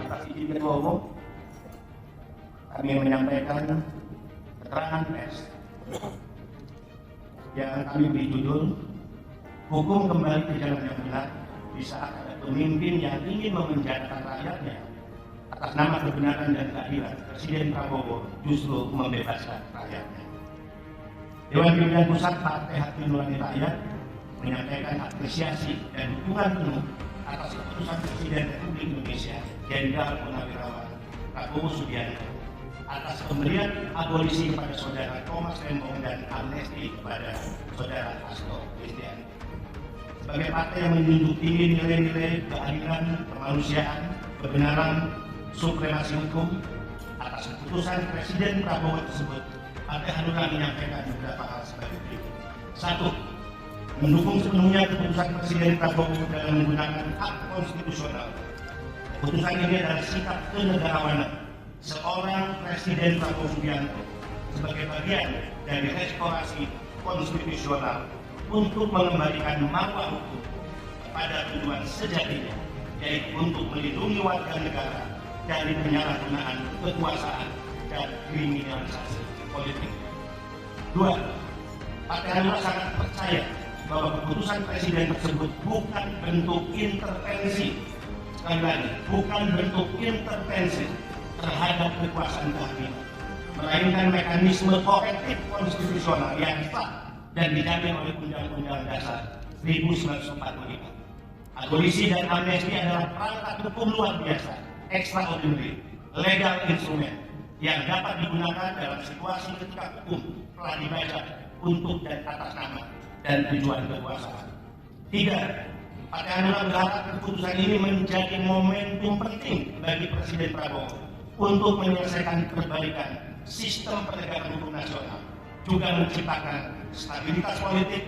Atas izin Ketua Umum, kami menyampaikan keterangan pers yang kami beri judul "Hukum kembali ke jalan yang benar di saat ada pemimpin yang ingin memenjarakan rakyatnya atas nama kebenaran dan keadilan. Presiden Prabowo justru membebaskan rakyatnya." Dewan Pimpinan Pusat Partai Hati Nurani Rakyat menyampaikan apresiasi dan dukungan penuh atas keputusan Presiden Republik Indonesia Jenderal Purnawirawan Prabowo Subianto atas pemberian abolisi kepada saudara Thomas Lembong dan amnesti kepada saudara Hasto Kristianto. Sebagai partai yang menjunjung tinggi nilai-nilai keadilan, kemanusiaan, kebenaran, supremasi hukum, atas keputusan Presiden Prabowo tersebut, Partai Hanura menyampaikan beberapa hal sebagai berikut. 1. Mendukung sepenuhnya keputusan Presiden Prabowo dalam menggunakan hak konstitusional. Keputusan ini adalah sikap kenegarawanan seorang Presiden Prabowo Subianto sebagai bagian dari restorasi konstitusional untuk mengembalikan marwah hukum pada tujuan sejatinya, yaitu untuk melindungi warga negara dari penyalahgunaan kekuasaan dan kriminalisasi politik. 2. Partai Hanura sangat percaya bahwa keputusan Presiden tersebut bukan bentuk intervensi, sekali lagi, bukan bentuk intervensi terhadap kekuasaan kehakiman, melainkan mekanisme korektif konstitusional yang sah dan dijamin oleh Undang-Undang Dasar 1945. Abolisi dan amnesti adalah perangkat hukum luar biasa, extraordinary, legal instrument yang dapat digunakan dalam situasi ketika hukum telah dibaca untuk dan atas nama dan tujuan kekuasaan. 3. Partai Hanura berharap keputusan ini menjadi momentum penting bagi Presiden Prabowo untuk menyelesaikan perbaikan sistem penegakan hukum nasional, juga menciptakan stabilitas politik,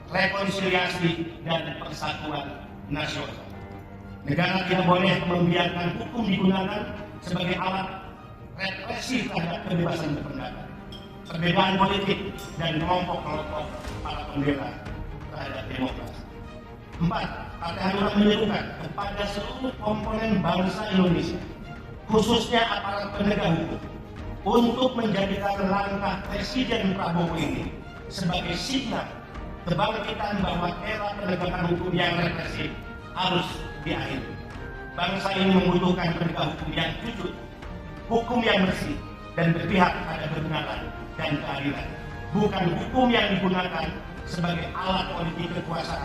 rekonsiliasi, dan persatuan nasional. Negara tidak boleh membiarkan hukum digunakan sebagai alat represi terhadap kebebasan berpendapat, perbedaan politik, dan kelompok-kelompok para pembela terhadap demokrasi. 4. Partai Hanura menyerukan kepada seluruh komponen bangsa Indonesia, khususnya aparat penegak hukum, untuk menjadikan langkah Presiden Prabowo ini sebagai signal kebangkitan bahwa era penegakan hukum yang represif harus diakhiri. Bangsa ini membutuhkan penegak hukum yang jujur, hukum yang bersih, dan berpihak pada kebenaran dan keadilan, bukan hukum yang digunakan sebagai alat politik kekuasaan.